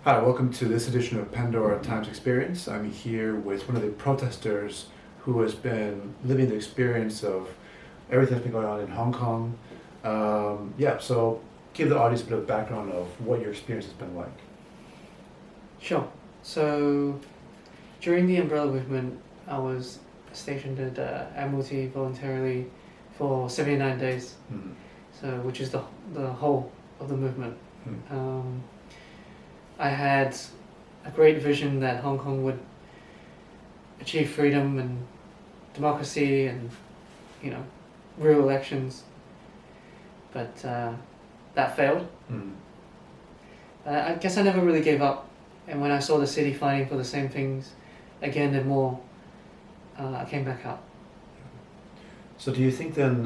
Hi, welcome to this edition of Pandora Times Experience. I'm here with one of the protesters who has been living the experience of everything that's been going on in Hong Kong. So give the audience a bit of background of what your experience has been like. Sure. So during the umbrella movement, I was stationed at Admiralty voluntarily for 79 days, Mm. so which is the whole of the movement. Mm. I had a great vision that Hong Kong would achieve freedom and democracy and, real elections, but that failed. Mm. I guess I never really gave up, and when I saw the city fighting for the same things again and more, I came back out. So do you think then,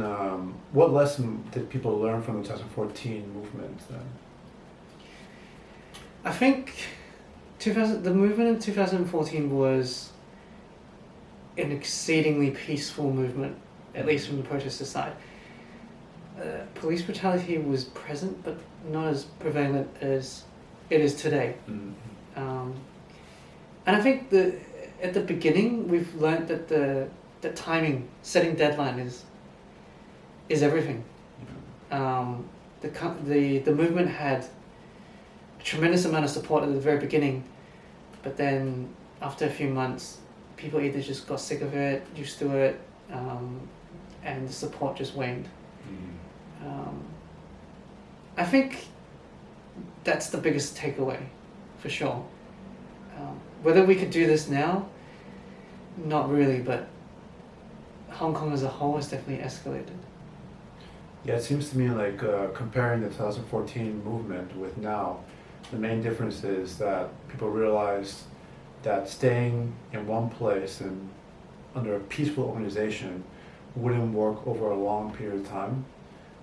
what lesson did people learn from the 2014 movement then? I think the movement in 2014 was an exceedingly peaceful movement, at least from the protester side. Police brutality was present, but not as prevalent as it is today. Mm. And I think at the beginning, we've learned that the timing, setting deadline is everything. The movement had a tremendous amount of support at the very beginning, but then after a few months, people either just got sick of it, used to it, and the support just waned. Mm. I think that's the biggest takeaway, for sure. Whether we could do this now, not really, but Hong Kong as a whole has definitely escalated. Yeah, it seems to me like comparing the 2014 movement with now, the main difference is that people realized that staying in one place and under a peaceful organization wouldn't work over a long period of time.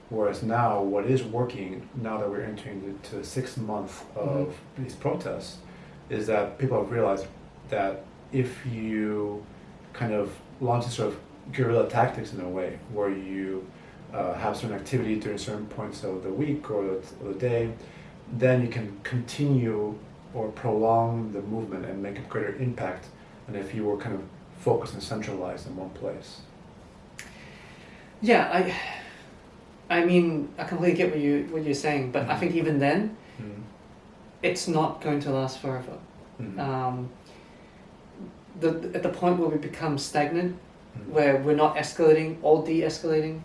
Whereas now, what is working, now that we're entering into the 6th month of these protests, is that people have realized that if you kind of launch a sort of guerrilla tactics in a way, where you have certain activity during certain points of the week or the day, then you can continue or prolong the movement and make a greater impact than if you were kind of focused and centralized in one place. Yeah, I mean, I completely get what you're saying, but I think even then, it's not going to last forever. Mm. At the point where we become stagnant, where we're not escalating or de-escalating,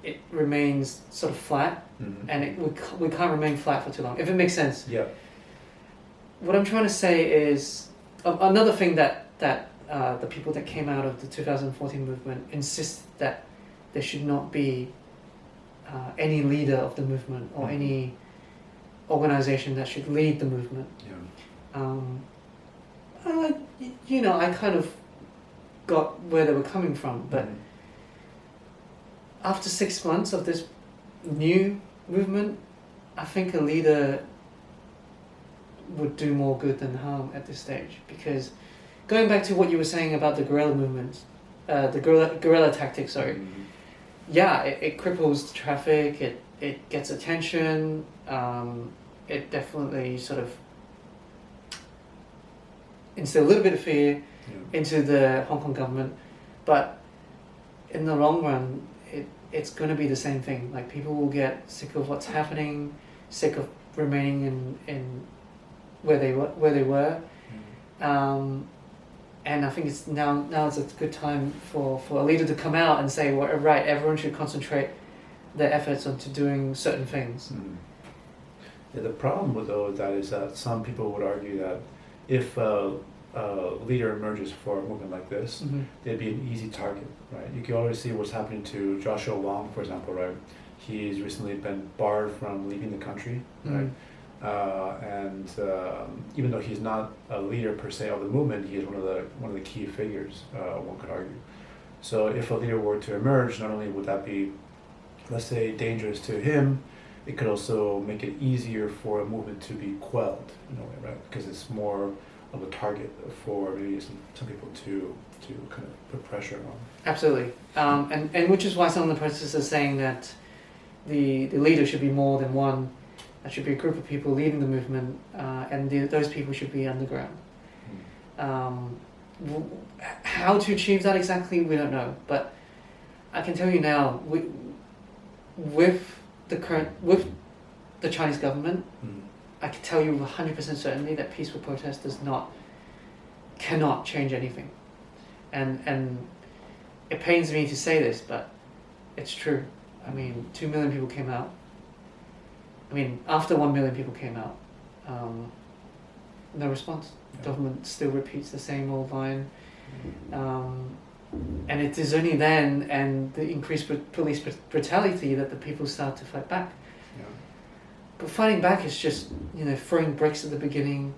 it remains sort of flat, and we can't remain flat for too long, if it makes sense. Yeah. What I'm trying to say is another thing that the people that came out of the 2014 movement insist that there should not be any leader of the movement or any organization that should lead the movement. Yeah. I kind of got where they were coming from, but after 6 months of this new movement, I think a leader would do more good than harm at this stage. Because going back to what you were saying about the guerrilla movement, the guerrilla tactics, sorry. Yeah, it cripples the traffic, it gets attention, it definitely sort of instill a little bit of fear into the Hong Kong government, but in the long run, it's going to be the same thing. Like, people will get sick of what's happening, sick of remaining in where they were, and I think it's now is a good time for a leader to come out and say, well, right, everyone should concentrate their efforts onto doing certain things. Yeah, the problem with that is that some people would argue that if a leader emerges for a movement like this, they'd be an easy target, right? You can already see what's happening to Joshua Wong, for example, right? He's recently been barred from leaving the country, right? And even though he's not a leader per se of the movement, he is one of the key figures, one could argue. So if a leader were to emerge, not only would that be, let's say, dangerous to him, it could also make it easier for a movement to be quelled in a way, right? Because it's more of a target for maybe some people to kind of put pressure on. Absolutely, and which is why some of the protesters are saying that the leader should be more than one That should be a group of people leading the movement, and those people should be underground. How to achieve that exactly, we don't know. But I can tell you now, with the Chinese government, I can tell you with 100% certainty that peaceful protest cannot change anything. And it pains me to say this, but it's true. I mean, 2 million people came out. I mean, after 1 million people came out, no response. Yeah. Government still repeats the same old line. And it is only then, and the increased police brutality, that the people start to fight back. Yeah. But fighting back is just, throwing bricks at the beginning.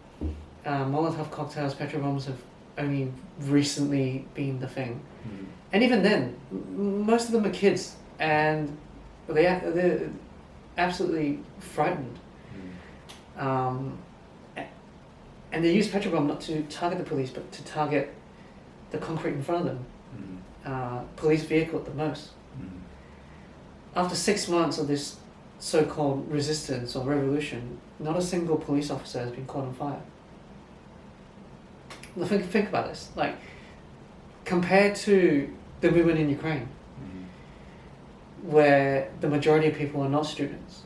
Molotov cocktails, petrol bombs have only recently been the thing. And even then, most of them are kids, and they're absolutely frightened. And they use petrol bomb not to target the police, but to target the concrete in front of them. Police vehicle at the most. After 6 months of this so-called resistance or revolution, not a single police officer has been caught on fire. Now think about this. Like, compared to the movement in Ukraine, where the majority of people are not students,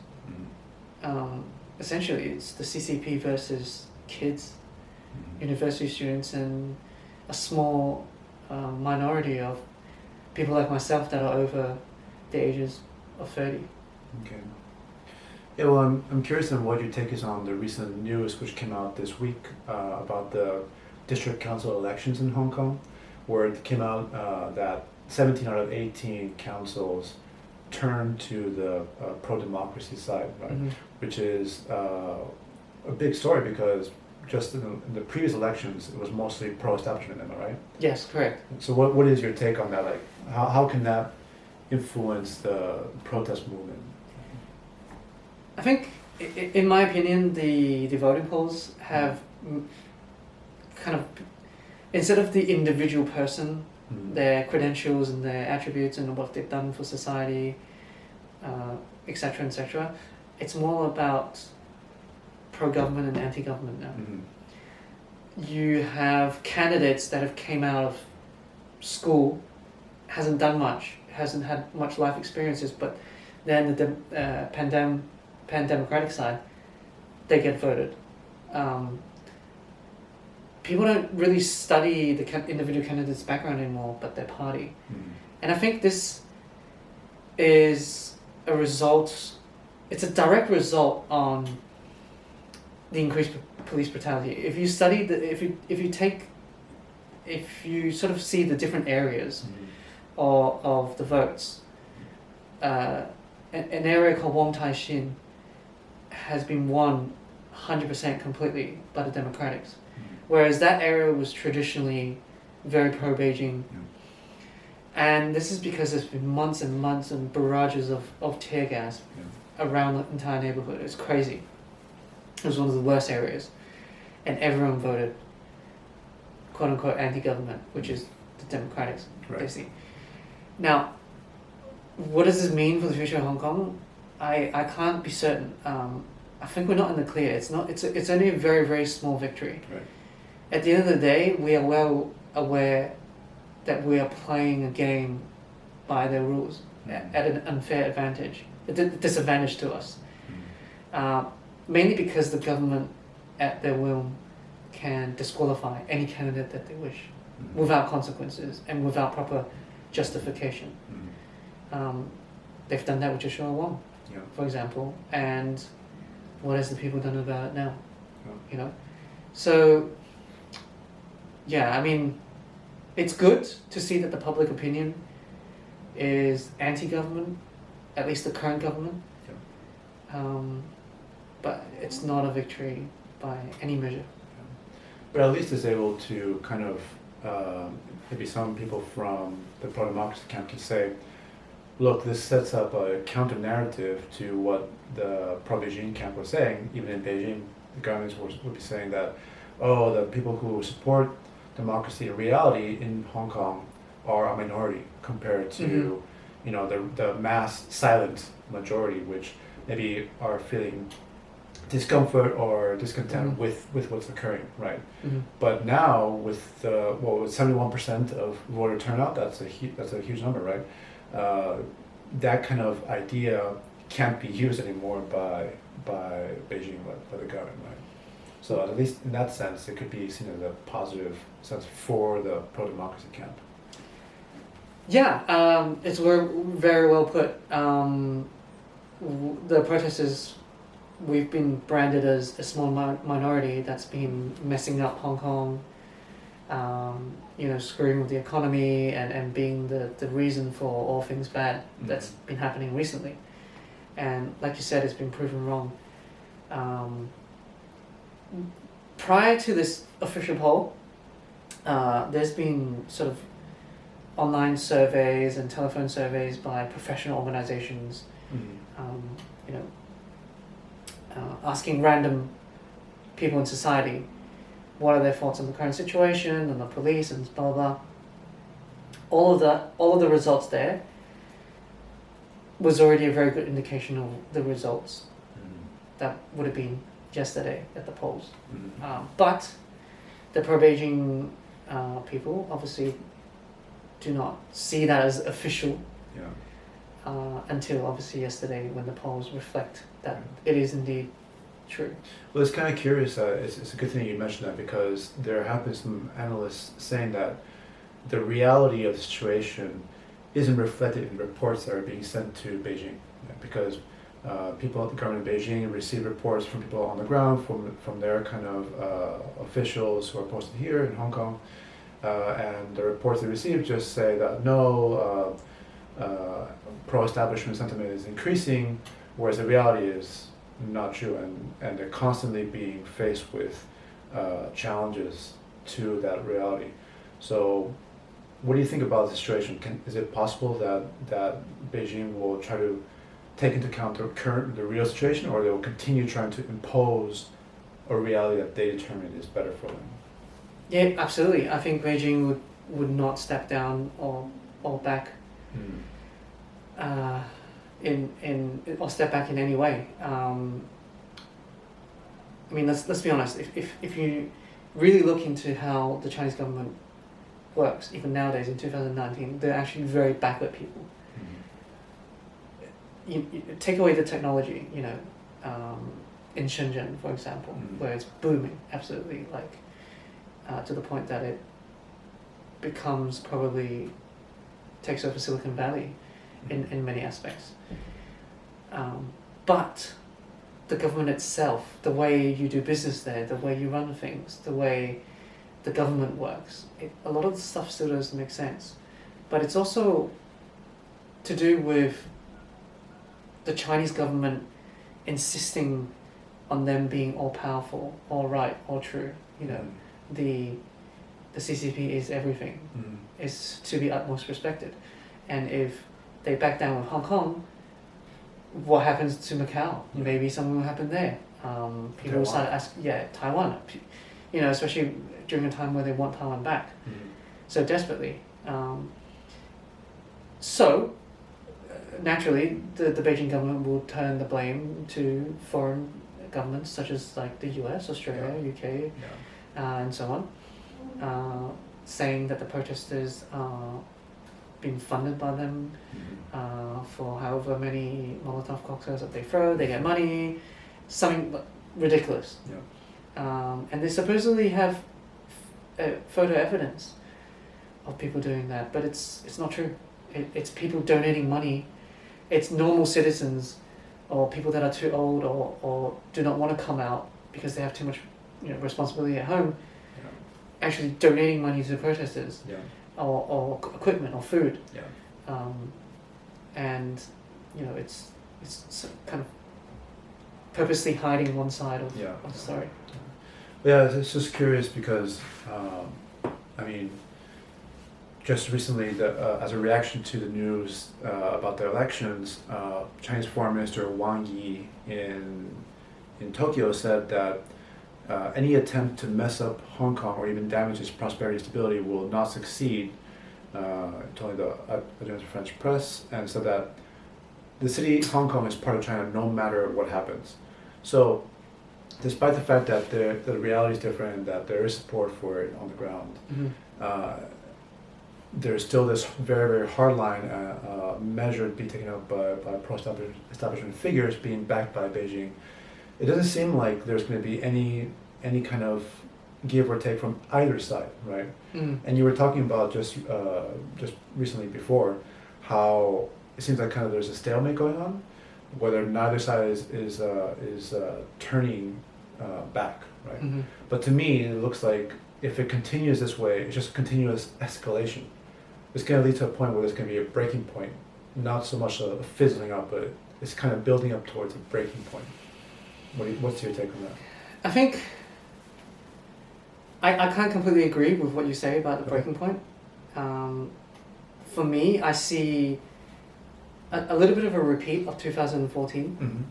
essentially it's the CCP versus kids, university students, and a small minority of people like myself that are over the ages of 30. Okay. Yeah, well, I'm curious on what your take is on the recent news which came out this week about the district council elections in Hong Kong, where it came out that 17 out of 18 councils turned to the pro-democracy side, right? Which is a big story because just in the previous elections, it was mostly pro-establishment, am I right? Yes, correct. So what is your take on that? Like, how can that influence the protest movement? I think, in my opinion, the voting polls have kind of, instead of the individual person, their credentials and their attributes and what they've done for society, etc., etc., it's more about pro-government and anti-government now. You have candidates that have came out of school, hasn't done much, hasn't had much life experiences, but then the pan-democratic side, they get voted. People don't really study the individual candidate's background anymore, but their party. And I think this is a result, it's a direct result on the increased police brutality. If you study if you sort of see the different areas of the votes, an area called Wong Tai Shin has been won 100% completely by the Democrats, whereas that area was traditionally very pro-Beijing. And this is because there's been months and months and barrages of tear gas around the entire neighborhood. It's crazy. It was one of the worst areas. And everyone voted, quote-unquote, anti-government, which is the Democrats, basically. Now, what does this mean for the future of Hong Kong? I can't be certain. I think we're not in the clear. It's only a very, very small victory. At the end of the day, we are well aware that we are playing a game by their rules at an unfair advantage, a disadvantage to us. Mainly because the government, at their will, can disqualify any candidate that they wish, without consequences and without proper justification. They've done that with Joshua Wong, for example, and what has the people done about it now? So, yeah, I mean, it's good to see that the public opinion is anti-government, at least the current government. But it's not a victory by any measure. But at least it's able to kind of, maybe some people from the pro-democracy camp can say, look, this sets up a counter-narrative to what the pro-Beijing camp was saying. Even in Beijing, the governments would be saying that, the people who support democracy in reality in Hong Kong are a minority compared to, the mass silent majority, which maybe are feeling discomfort or discontent Mhm. with what's occurring, right? Mhm. But now with with 71% of voter turnout, that's a huge number, right? That kind of idea can't be used anymore by Beijing, by the government, right? So at least in that sense, it could be seen as a positive sense for the pro-democracy camp. Yeah, it's very well put. The protesters, we've been branded as a small minority that's been messing up Hong Kong, screwing with the economy and being the reason for all things bad that's been happening recently. And like you said, it's been proven wrong. Prior to this official poll, there's been sort of online surveys and telephone surveys by professional organizations, asking random people in society what are their thoughts on the current situation and the police and blah blah blah. All of the results there was already a very good indication of the results that would have been yesterday at the polls. But the pro-Beijing people obviously do not see that as official until obviously yesterday when the polls reflect that it is indeed true. Well, it's kind of curious. It's a good thing you mentioned that, because there have been some analysts saying that the reality of the situation isn't reflected in reports that are being sent to Beijing, because people at the government of Beijing receive reports from people on the ground, from their kind of officials who are posted here in Hong Kong, and the reports they receive just say that no, pro-establishment sentiment is increasing, whereas the reality is not true, and they're constantly being faced with challenges to that reality. So what do you think about the situation? Is it possible that Beijing will try to take into account the real situation, or they will continue trying to impose a reality that they determine is better for them? Yeah, absolutely. I think Beijing would not step down or back or step back in any way. I mean, let's be honest. If you really look into how the Chinese government works, even nowadays in 2019, they're actually very backward people. You take away the technology, in Shenzhen, for example, where it's booming, absolutely, to the point that it becomes probably takes over Silicon Valley in many aspects. But the government itself, the way you do business there, the way you run things, the way the government works, a lot of the stuff still doesn't make sense. But it's also to do with the Chinese government insisting on them being all powerful, all right, all true. The CCP is everything, is to be utmost respected. And if they back down with Hong Kong, what happens to Macau? Maybe something will happen there. People will start asking, Taiwan, especially during a time where they want Taiwan back so desperately. So naturally, the Beijing government will turn the blame to foreign governments such as like the US, Australia, UK, and so on, saying that the protesters are being funded by them for however many Molotov cocktails that they throw. They get money, something ridiculous. And they supposedly have photo evidence of people doing that, but it's not true. It's people donating money. It's normal citizens or people that are too old or do not want to come out because they have too much responsibility at home, actually donating money to the protesters, or equipment or food. And it's kind of purposely hiding one side of the story. Yeah, it's just curious because just recently, as a reaction to the news about the elections, Chinese Foreign Minister Wang Yi in Tokyo said that any attempt to mess up Hong Kong or even damage its prosperity and stability will not succeed, telling the Agence French press, and said that the city Hong Kong is part of China no matter what happens. So despite the fact that the reality is different and that there is support for it on the ground, uh, there's still this very, very hard line measure to be taken up by pro-establishment figures being backed by Beijing. It doesn't seem like there's going to be any kind of give or take from either side, right? And you were talking about just recently before how it seems like kind of there's a stalemate going on, whether neither side is turning back, right? But to me, it looks like if it continues this way, it's just continuous escalation. It's going to lead to a point where there's going to be a breaking point, not so much a fizzling up, but it's kind of building up towards a breaking point. What's your take on that? I think I can't completely agree with what you say about the breaking point. For me, I see a little bit of a repeat of 2014.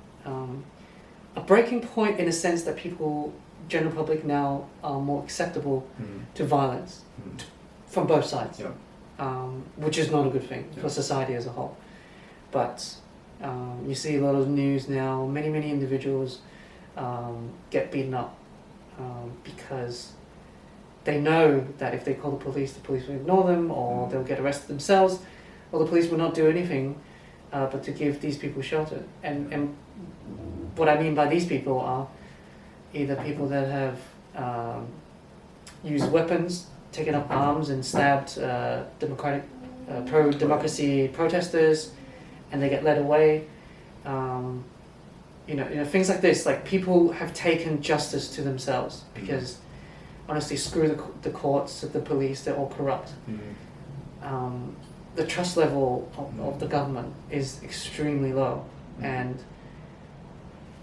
A breaking point in a sense that people, general public now are more acceptable to violence from both sides, which is not a good thing for society as a whole. But you see a lot of news now, many individuals get beaten up because they know that if they call the police will ignore them, or they'll get arrested themselves, or the police will not do anything but to give these people shelter. And what I mean by these people are either people that have used weapons, taken up arms and stabbed pro-democracy protesters, and they get led away. You know, things like this. Like, people have taken justice to themselves because, honestly, screw the courts, the police. They're all corrupt. The trust level of the government is extremely low, and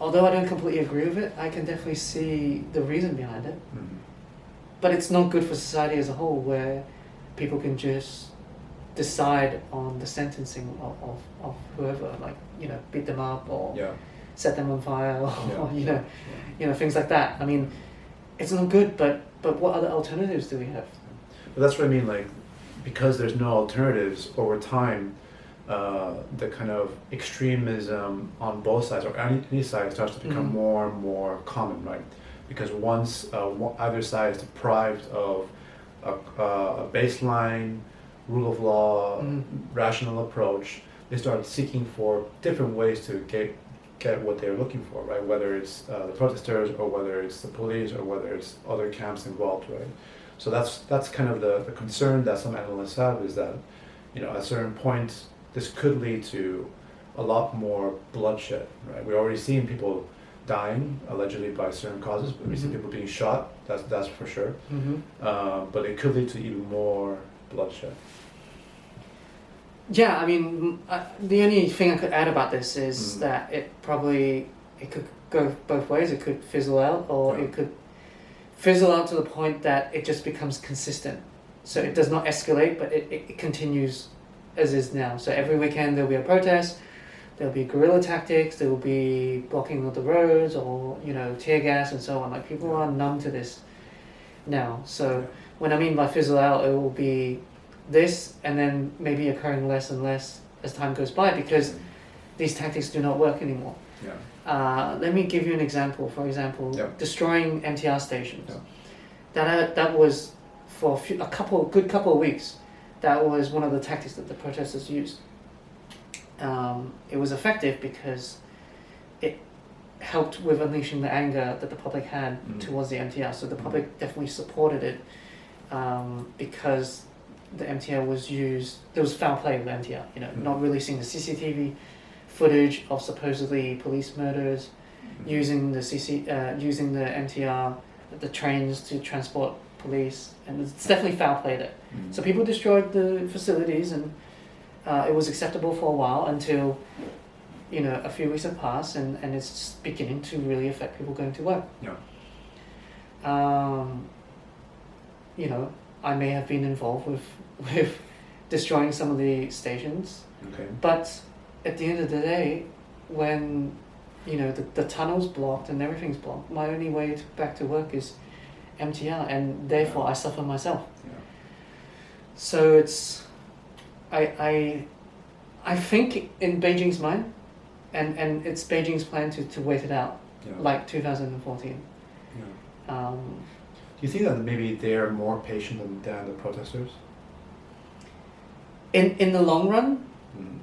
although I don't completely agree with it, I can definitely see the reason behind it. But it's not good for society as a whole, where people can just decide on the sentencing of whoever, like, you know, beat them up or set them on fire, or you know, things like that. I mean, it's not good, but what other alternatives do we have? But that's what I mean, like, because there's no alternatives over time, the kind of extremism on both sides, or any side, starts to become more and more common, right? Because once either side is deprived of a baseline rule of law, rational approach, they start seeking for different ways to get what they're looking for, right? Whether it's the protesters, or whether it's the police, or whether it's other camps involved, right? So that's kind of the concern that some analysts have, is that, you know, at a certain point, this could lead to a lot more bloodshed, right? We're already seeing people dying allegedly by certain causes, but we see people being shot. That's for sure. But it could lead to even more bloodshed. Yeah, I mean, the only thing I could add about this is that it could go both ways. It could fizzle out, or it could fizzle out to the point that it just becomes consistent. So it does not escalate, but it continues as is now. So every weekend there'll be a protest, there'll be guerrilla tactics, there will be blocking of the roads, or, you know, tear gas and so on. Like, people are numb to this now. So when I mean by fizzle out, it will be this, and then maybe occurring less and less as time goes by, because these tactics do not work anymore. Let me give you an example. For example, destroying MTR stations. That was for a good couple of weeks. That was one of the tactics that the protesters used. It was effective because it helped with unleashing the anger that the public had towards the MTR. So the public definitely supported it, because the MTR was used. There was foul play with the MTR. You know, not releasing the CCTV footage of supposedly police murders, using the MTR, the trains to transport police, and it's definitely foul play there. So people destroyed the facilities, and it was acceptable for a while until, you know, a few weeks have passed, and it's beginning to really affect people going to work. You know, I may have been involved with destroying some of the stations, but at the end of the day, when, you know, the tunnel's blocked and everything's blocked, my only way back to work is MTR, and therefore I suffer myself. So it's, I think in Beijing's mind, and it's Beijing's plan to wait it out, Yeah. like 2014. Yeah. Um, Do you think that maybe they're more patient than the protesters? in the long run, Mm.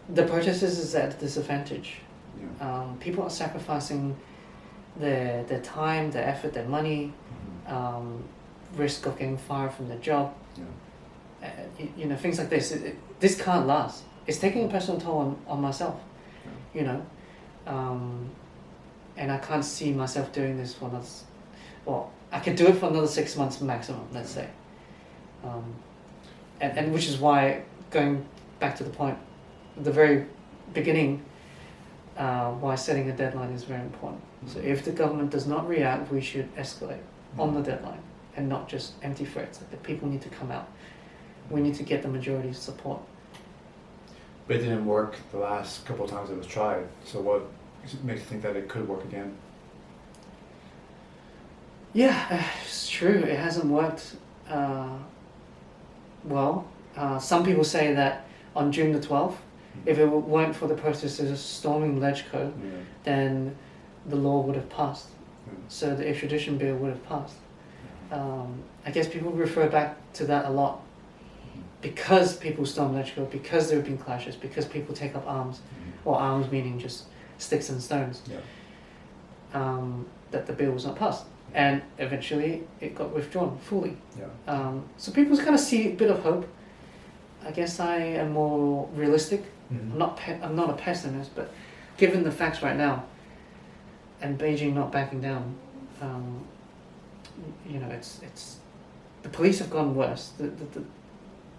the protesters is at a disadvantage. Yeah. People are sacrificing their time, their effort, their money, Mhm. risk of getting fired from their job. Yeah. You know, things like this. This can't last. It's taking a personal toll on myself. Yeah. You know, and I can't see myself doing this for another. Well, I could do it for another 6 months maximum, let's say. And which is why, going back to the point, the very beginning, why setting a deadline is very important. So if the government does not react, we should escalate on the deadline and not just empty threats. Like the people need to come out. We need to get the majority support. But it didn't work the last couple of times it was tried. So what makes you think that it could work again? Yeah, it's true. It hasn't worked well. Some people say that on June the 12th, if it weren't for the protesters storming Ledgeco, Yeah. then the law would have passed. Yeah. So the extradition bill would have passed. I guess people refer back to that a lot because people storm Ledgeco, because there have been clashes, because people take up arms, or arms meaning just sticks and stones, Yeah. that the bill was not passed. And eventually it got withdrawn fully. Yeah. So people kind of see a bit of hope. I guess I am more realistic. Mhm. I'm not a pessimist, but given the facts right now, and Beijing not backing down, you know, it's the police have gone worse.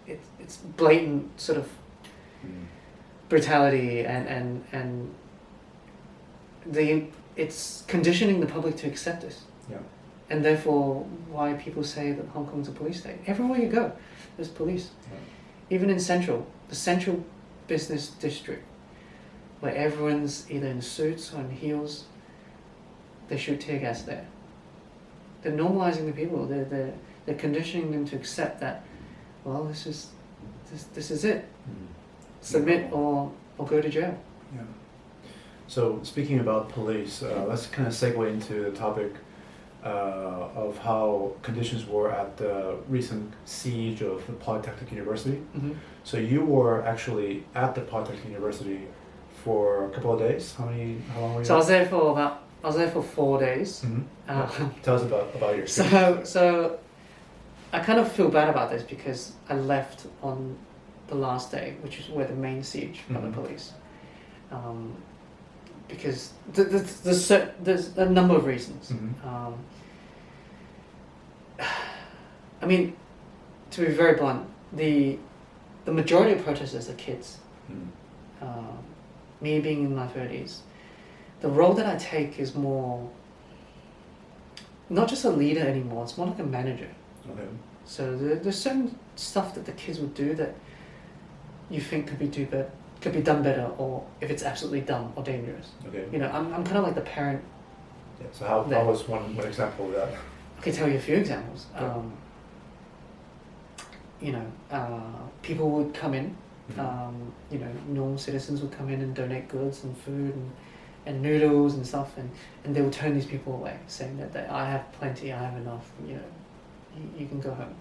It's blatant sort of Mhm. brutality and it's conditioning the public to accept this. Yeah. And therefore, why people say that Hong Kong's a police state. Everywhere you go, there's police. Yeah. Even in the central business district, where everyone's either in suits or in heels, they shoot tear gas there. They're normalizing the people. They're conditioning them to accept that, well, this is it. Mhm. Submit or go to jail. Yeah. So speaking about police, let's kind of segue into the topic of how conditions were at the recent siege of the Polytechnic University. Mm-hmm. So you were actually at the Polytechnic University for a couple of days. How long were you? So I was there for 4 days. Mm-hmm. Tell us about your experience. So I kind of feel bad about this because I left on the last day, which is where the main siege by the police. Because there's a number of reasons. Mm-hmm. I mean, to be very blunt, the majority of protesters are kids. Mm-hmm. Me being in my 30s, the role that I take is more not just a leader anymore. It's more like a manager. Okay. So there's certain stuff that the kids would do that you think could be done better, or if it's absolutely dumb or dangerous. Okay. You know, I'm kind of like the parent. Yeah. So how was one example of that? I can tell you a few examples. Okay. You know, people would come in. You know, normal citizens would come in and donate goods and food and noodles and stuff, and they would turn these people away, saying that I have plenty, I have enough. You know, you can go home.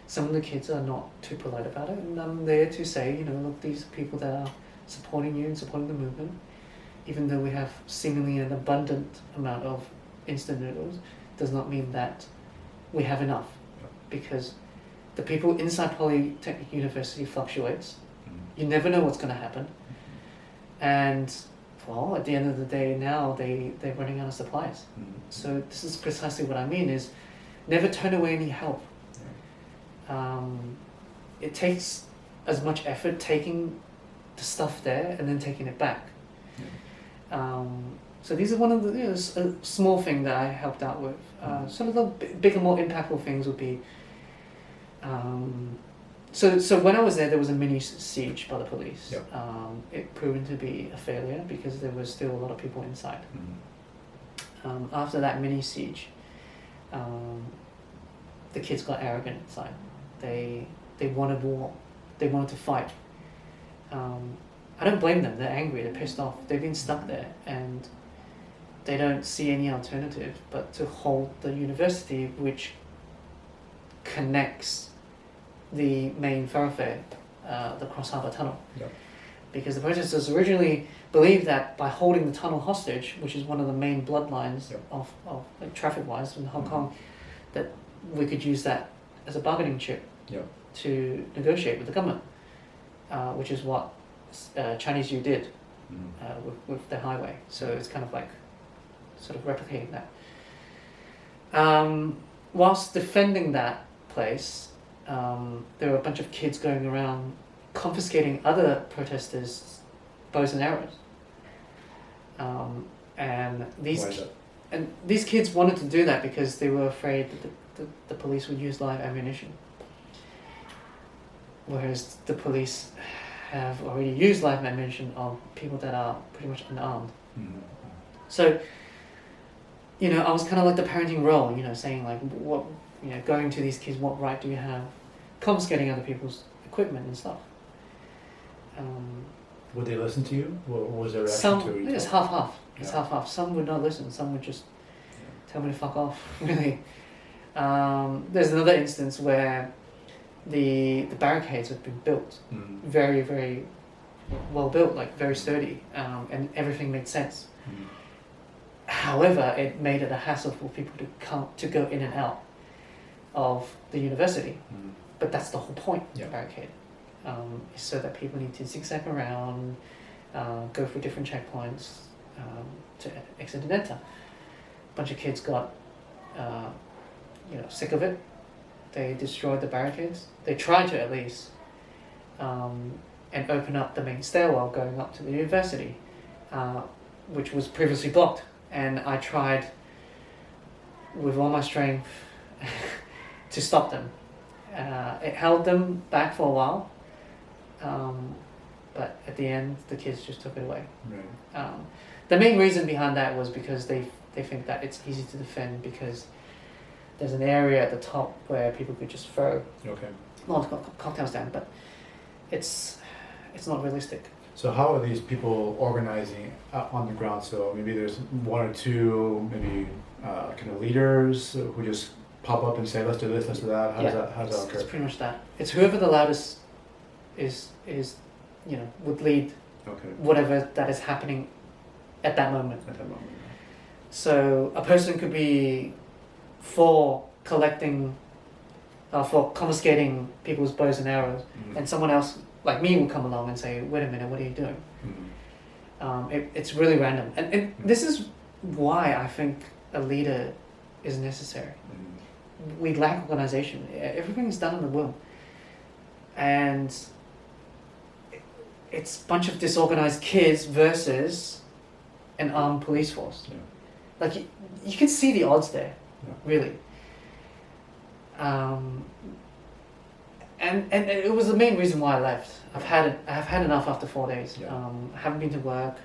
Some of the kids are not too polite about it, and I'm there to say, you know, look, these are people that are supporting you and supporting the movement. Even though we have seemingly an abundant amount of instant noodles, does not mean that we have enough, because the people inside Polytechnic University fluctuates. You never know what's going to happen, and well, at the end of the day, now they're running out of supplies. So this is precisely what I mean: is never turn away any help. It takes as much effort taking the stuff there and then taking it back. So these are one of the a small thing that I helped out with. Some of the bigger, more impactful things would be. So when I was there was a mini siege by the police. Yep. It proved to be a failure because there was still a lot of people inside. After that mini siege, the kids got arrogant inside. They wanted war. They wanted to fight. I don't blame them. They're angry. They're pissed off. They've been stuck there, and they don't see any alternative but to hold the university, which connects the main thoroughfare, the Cross Harbour Tunnel. Yep. Because the protesters originally believed that by holding the tunnel hostage, which is one of the main bloodlines Yep. of like, traffic-wise in Hong Mhm. Kong, that we could use that as a bargaining chip Yep. to negotiate with the government, which is what Chinese U did with the highway. So it's kind of like sort of replicating that. Whilst defending that place, there were a bunch of kids going around confiscating other protesters' bows and arrows. And Why is that? these kids wanted to do that because they were afraid that the police would use live ammunition. Whereas the police have already used live ammunition on people that are pretty much unarmed. Mhm. So, you know, I was kind of like the parenting role, you know, saying like, what, you know, going to these kids, what right do you have confiscating other people's equipment and stuff? Would they listen to you? What was their reaction Some, to it? it's half-half. It's Yeah. half-half. Some would not listen. Some would just tell me to fuck off, really. There's another instance where the barricades have been built Mhm. very, very well built, like very sturdy, and everything made sense. Mhm. However, it made it a hassle for people to go in and out of the university. Mhm. But that's the whole point of Yeah. the barricade, is so that people need to zigzag around, go through different checkpoints to exit and enter. A bunch of kids got, sick of it. They destroyed the barricades. They tried to at least, and open up the main stairwell going up to the university, which was previously blocked. And I tried with all my strength to stop them. It held them back for a while, but at the end, the kids just took it away. Right. The main reason behind that was because they think that it's easy to defend because there's an area at the top where people could just throw Okay. Molotov cocktails down, but it's not realistic. So how are these people organizing on the ground? So maybe there's one or two, maybe kind of leaders who just pop up and say, "Let's do this, let's do that." How does that It's occur? pretty much that. It's whoever the loudest is would lead Okay. whatever that is happening at that moment. At that moment. So a person could be for confiscating people's bows and arrows, Mhm. and someone else like me would come along and say, "Wait a minute, what are you doing?" Mhm. It's really random, and this is why I think a leader is necessary. Mhm. We lack organization. Everything's done on the will, and it's a bunch of disorganized kids versus an armed police force. Yeah. Like you can see the odds there, Yeah. really. And it was the main reason why I left. I've had enough after 4 days. Yeah. I haven't been to work.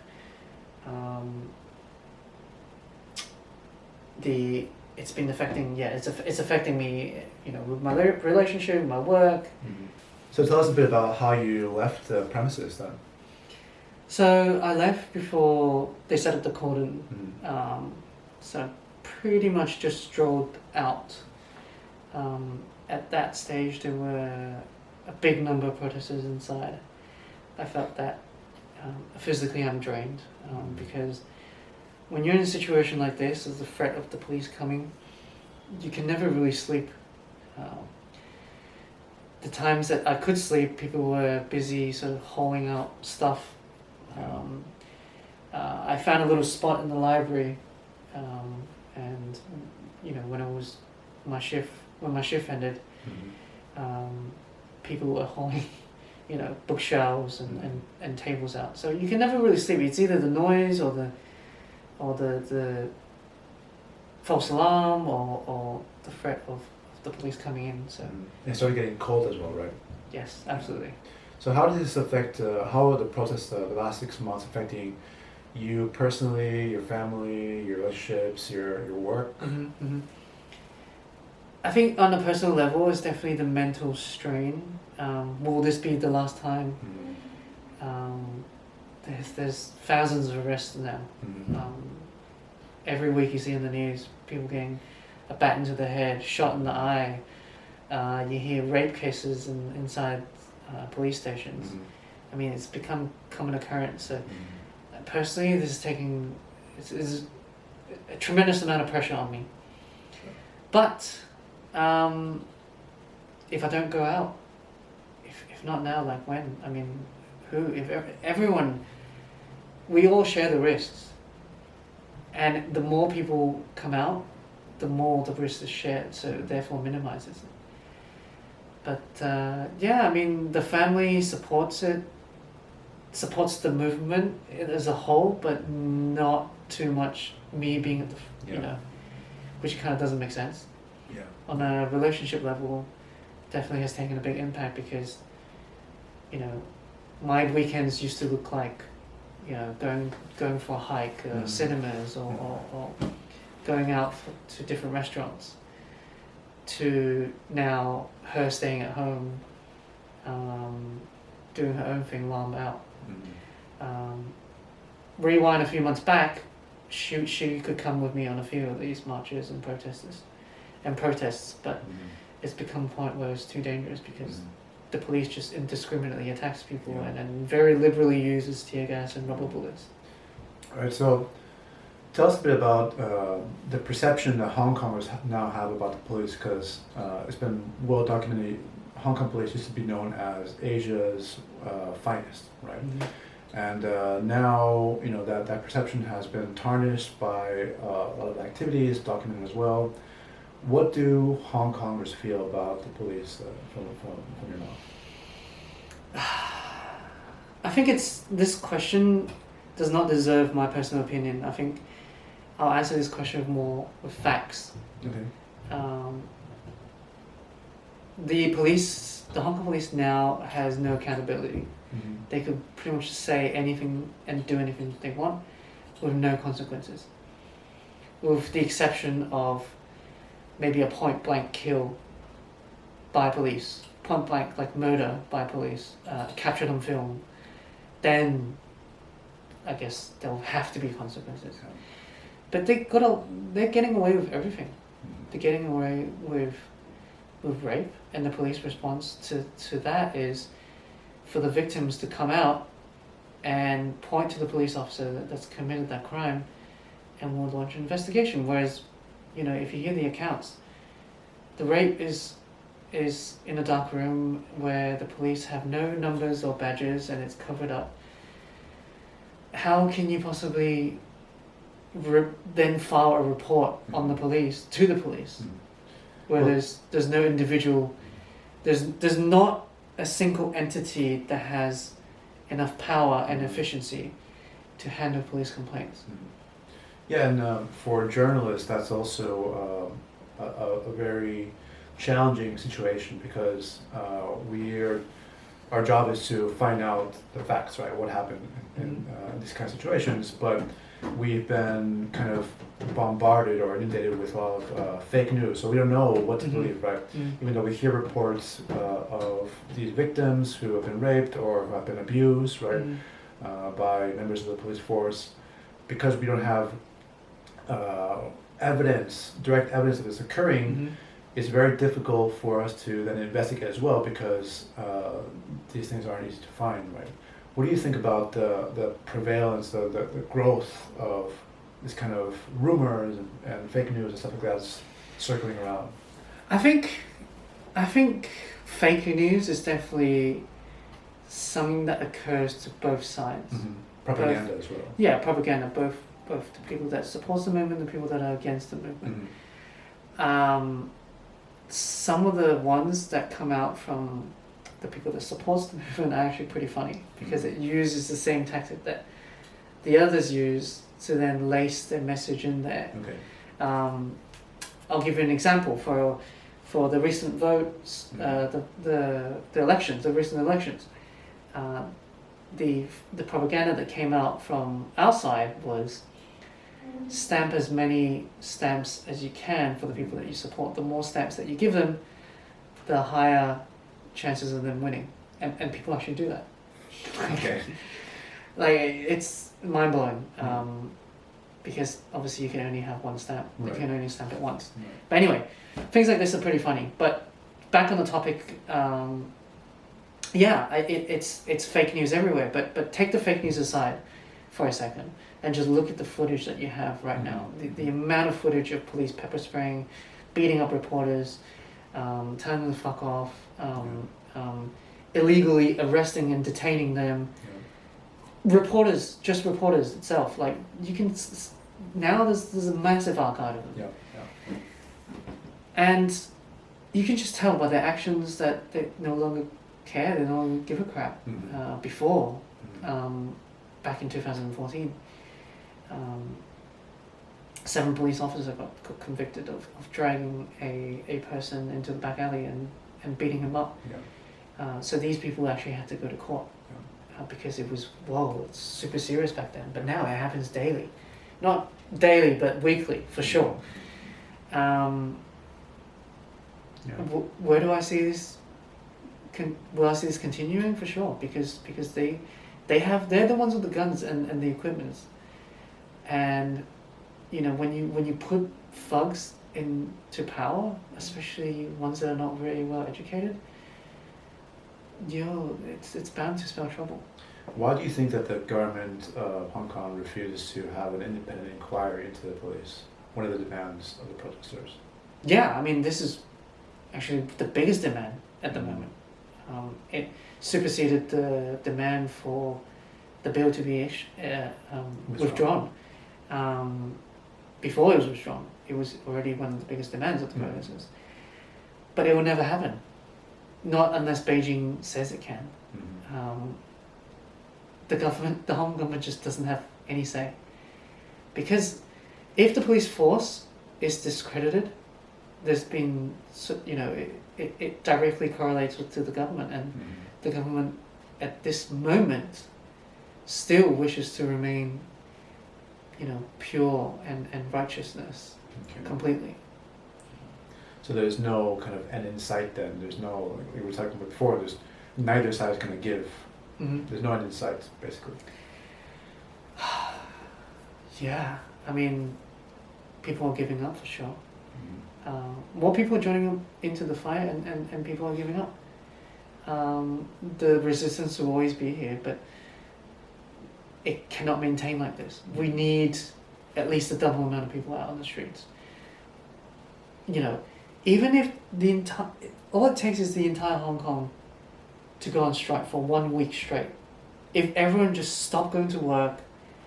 It's been affecting. Yeah, it's affecting me. With my relationship, my work. Mhm. So tell us a bit about how you left the premises then. So I left before they set up the cordon. Mhm. So pretty much just strolled out. At that stage, there were a big number of protesters inside. I felt that physically I'm drained because when you're in a situation like this, there's the threat of the police coming, you can never really sleep. The times that I could sleep, people were busy sort of hauling out stuff. I found a little spot in the library, and when my shift ended, Mhm. people were hauling, bookshelves and tables out. So you can never really sleep. It's either the noise or the false alarm or the threat of the police coming in. So Mhm. It started getting cold as well, right? yes, absolutely. So how did this affect, how are the protests the last 6 months affecting you personally, your family, your relationships, your work? I think on a personal level, it's definitely the mental strain. Will this be the last time? Mhm. There's thousands of arrests now. Mhm. every week you see in the news people getting a bat into the head, shot in the eye. You hear rape cases inside police stations. I mean, it's become common occurrence. So personally, this is taking is a tremendous amount of pressure on me. But if I don't go out, if not now, like when? I mean, who? If everyone, we all share the risks. And the more people come out, the more the risk is shared, so therefore minimizes it. But yeah, I mean, the family supports it, supports the movement as a whole, but not too much me being at the, you know, which kind of doesn't make sense. Yeah. On a relationship level, definitely has taken a big impact because, you know, my weekends used to look like, you know, going for a hike, cinemas, or going out to different restaurants, to now her staying at home, doing her own thing while I'm out. Rewind a few months back, she could come with me on a few of these marches and protests, but it's become a point where it's too dangerous because the police just indiscriminately attacks people and very liberally uses tear gas and rubber bullets. All right, so tell us a bit about the perception that Hong Kongers now have about the police, because it's been well documented. Hong Kong police used to be known as Asia's finest, right? And now, you know, that perception has been tarnished by a lot of activities documented as well. What do Hong Kongers feel about the police from your mouth? I think this question does not deserve my personal opinion. I think I'll answer this question more with facts. Okay. The Hong Kong police now has no accountability. They could pretty much say anything and do anything they want with no consequences. With the exception of maybe a point-blank kill by police, point-blank like murder by police, captured on film, then I guess there'll have to be consequences. But they're getting away with everything. They're getting away with rape, and the police response to that is for the victims to come out and point to the police officer that's committed that crime, and we'll launch an investigation. Whereas, you know, if you hear the accounts, the rape is in a dark room where the police have no numbers or badges and it's covered up. How can you possibly then file a report on the police, to the police, where there's no individual, there's not a single entity that has enough power and efficiency to handle police complaints? Yeah, and for journalists, that's also a very challenging situation, because our job is to find out the facts, right? What happened in these kind of situations, but we've been kind of bombarded or inundated with a lot of fake news, so we don't know what to believe, right? Even though we hear reports of these victims who have been raped or who have been abused, right, by members of the police force, because we don't have direct evidence of this occurring, it's very difficult for us to then investigate as well, because these things aren't easy to find, right? What do you think about the prevalence, the growth of this kind of rumors and fake news and stuff like that circling around? I think fake news is definitely something that occurs to both sides. Propaganda as well. Yeah, propaganda, both the people that support the movement and the people that are against the movement. Some of the ones that come out from the people that support the movement are actually pretty funny, because it uses the same tactic that the others use to then lace their message in there. Okay. I'll give you an example for the recent votes, the recent elections. The propaganda that came out from outside was stamp as many stamps as you can for the people that you support. The more stamps that you give them, the higher chances of them winning. And people actually do that. Okay. Like, it's mind-blowing. because obviously you can only have one stamp. Right. You can only stamp it once. Right. But anyway, things like this are pretty funny. But back on the topic, it's fake news everywhere. But take the fake news aside for a second and just look at the footage that you have right now. The amount of footage of police pepper spraying, beating up reporters, telling them to fuck off, illegally arresting and detaining them. Reporters itself, like you can now there's a massive archive of them, and you can just tell by their actions that they no longer care, they no longer give a crap. Before, back in 2014, 7 police officers got convicted of dragging a person into the back alley and beating him up. So these people actually had to go to court. Because it was, it's super serious back then. But now it happens daily. Not daily, but weekly, for sure. Where do I see this? Will I see this continuing? For sure. Because they're the ones with the guns and the equipment. And, when you put thugs into power, especially ones that are not very well educated, it's bound to spell trouble. Why do you think that the government of Hong Kong refuses to have an independent inquiry into the police? One of the demands of the protesters. Yeah, I mean, this is actually the biggest demand at the moment. It superseded the demand for the bill to be withdrawn. Before it was withdrawn, it was already one of the biggest demands of the protesters. But it will never happen. Not unless Beijing says it can. The Hong Kong government just doesn't have any say. Because if the police force is discredited, there's been, it directly correlates to the government, and the government at this moment still wishes to remain, pure and righteousness completely. So there's no kind of end in sight then. There's no, like we were talking about before, there's neither side is going to give. There's no end in sight, basically. Yeah, I mean, people are giving up for sure. More people are joining up into the fight, and people are giving up. The resistance will always be here, but it cannot maintain like this. We need at least a double amount of people out on the streets. Even if all it takes is the entire Hong Kong to go on strike for 1 week straight. If everyone just stopped going to work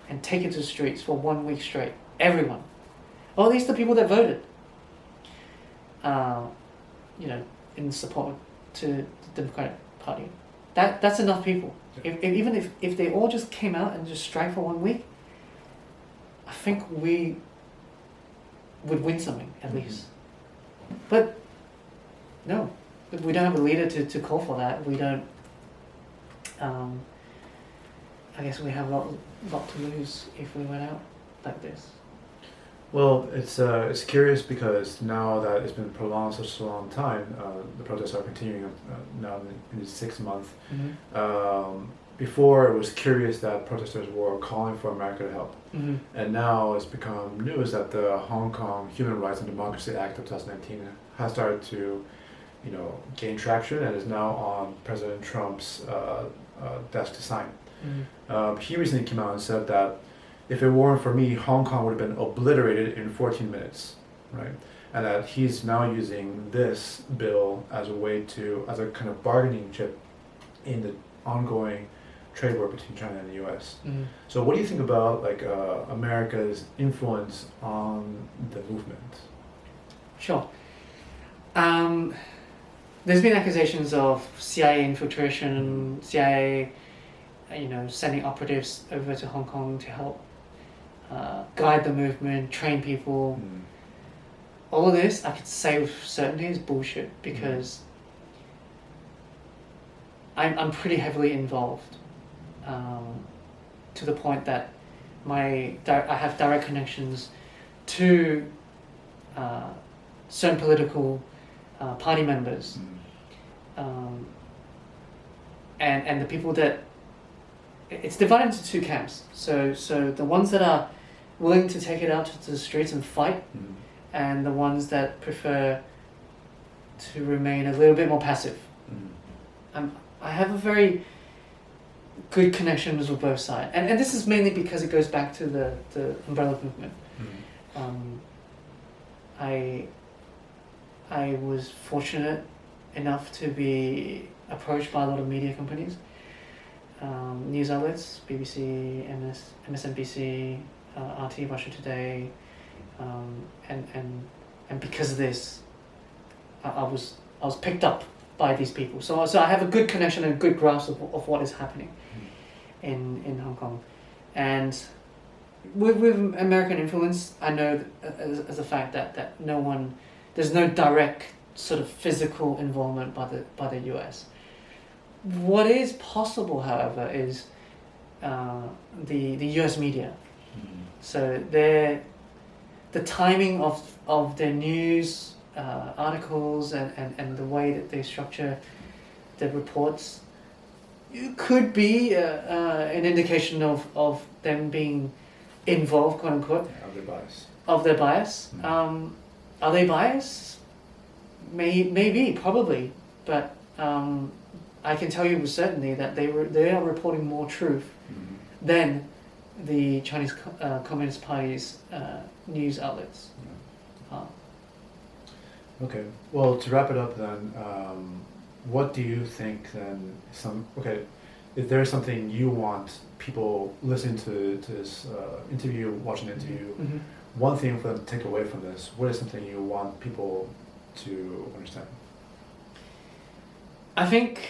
and take it to the streets for 1 week straight, everyone, or at least the people that voted, in support to the Democratic Party, that's enough people. Even if they all just came out and just strike for 1 week, I think we would win something at least. But no, we don't have a leader to call for that. We don't. I guess we have a lot to lose if we went out like this. Well, it's curious because now that it's been prolonged such a long time, the protests are continuing now in the 6th month. Before, it was curious that protesters were calling for America to help. And now it's become news that the Hong Kong Human Rights and Democracy Act of 2019 has started to, gain traction and is now on President Trump's desk to sign. He recently came out and said that if it weren't for me, Hong Kong would have been obliterated in 14 minutes, right? And that he's now using this bill as a kind of bargaining chip in the ongoing trade war between China and the U.S. So what do you think about America's influence on the movement? Sure. There's been accusations of CIA infiltration, CIA, sending operatives over to Hong Kong to help guide the movement, train people. All of this, I could say with certainty, is bullshit because I'm pretty heavily involved. To the point that I have direct connections to certain political party members, and the people that it's divided into 2 camps. So the ones that are willing to take it out to the streets and fight, Mm. and the ones that prefer to remain a little bit more passive. Mm. I have a very good connections with both sides, and this is mainly because it goes back to the umbrella movement. Mm. I was fortunate enough to be approached by a lot of media companies, news outlets, BBC, MSNBC, RT, Russia Today, and because of this, I was picked up by these people. So I have a good connection and a good grasp of what is happening in Hong Kong, and with American influence, I know as a fact that there's no direct sort of physical involvement by the US. What is possible, however, is the US media. Mm. So the timing of their news articles and the way that they structure their reports, it could be an indication of them being involved, quote unquote, Yeah, of their bias. of their bias. Mm. Are they biased? Maybe, probably, but I can tell you with certainty that they are reporting more truth Mm. than the Chinese Communist Party's news outlets. are. Okay. Well, to wrap it up then, what do you think then? If there's something you want people listening to this interview, watching the interview, Mhm. one thing for them to take away from this, what is something you want people to understand? I think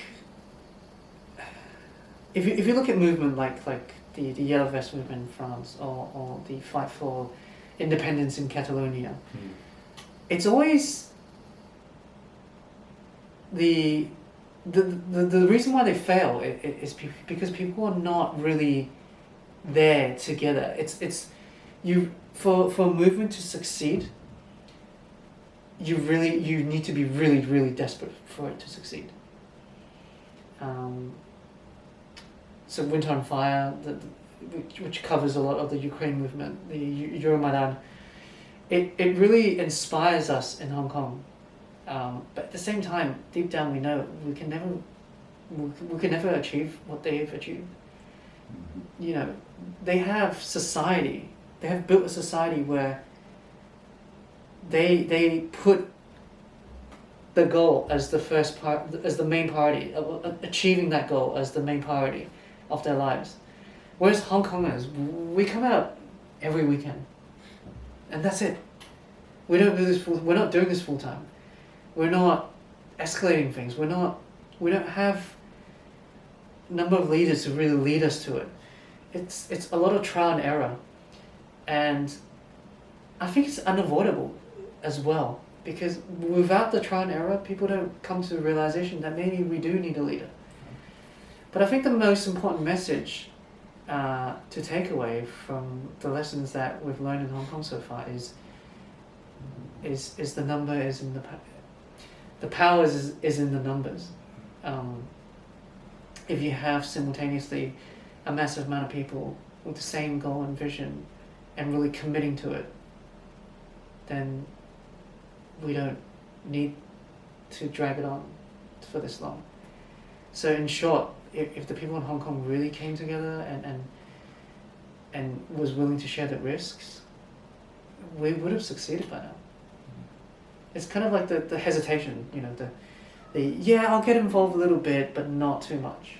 if you look at movement like the Yellow Vest movement in France or the fight for independence in Catalonia, Mm. it's always the reason why they fail is because people are not really there together. It's you for a movement to succeed. You need to be really desperate for it to succeed. So Winter on Fire, which covers a lot of the Ukraine movement, the Euromaidan, it really inspires us in Hong Kong. But at the same time, deep down we know we can never achieve what they've achieved. You know, they have built a society where they put the goal as the main priority, achieving that goal as the main priority of their lives. Whereas Hong Kongers, we come out every weekend, and that's it. We're not doing this full time. We're not escalating things. We don't have a number of leaders who really lead us to it. It's a lot of trial and error, and I think it's unavoidable as well, because without the trial and error, people don't come to the realization that maybe we do need a leader. But I think the most important message to take away from the lessons that we've learned in Hong Kong so far is the number is in the power is in the numbers. If you have simultaneously a massive amount of people with the same goal and vision and really committing to it, then we don't need to drag it on for this long. So in short, if the people in Hong Kong really came together and was willing to share the risks, we would have succeeded by now. It's kind of like the hesitation, you know, I'll get involved a little bit, but not too much.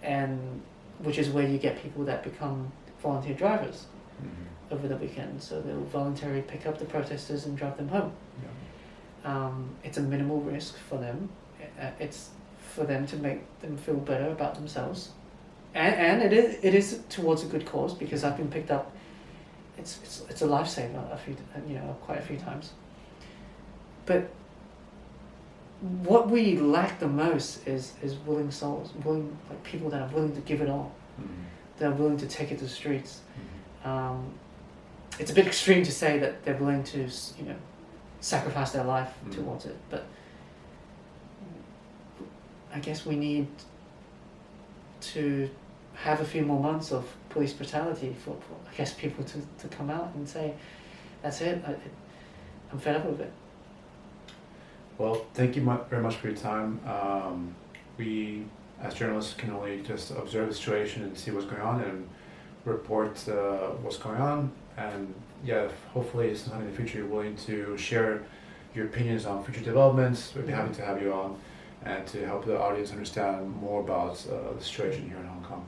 And which is where you get people that become volunteer drivers over the weekend. So they'll voluntarily pick up the protesters and drive them home. Yeah. It's a minimal risk for them. It's for them to make them feel better about themselves, and it is towards a good cause, because I've been picked up. It's a lifesaver quite a few times. But what we lack the most is willing souls, people that are willing to give it all, that are willing to take it to the streets. It's a bit extreme to say that they're willing to, sacrifice their life towards it, but I guess we need to have a few more months of police brutality for I guess people to come out and say, that's it, I'm fed up with it. Well, thank you very much for your time. We, as journalists, can only just observe the situation and see what's going on and report what's going on. And yeah, hopefully sometime in the future you're willing to share your opinions on future developments. We'd be happy to have you on and to help the audience understand more about the situation here in Hong Kong.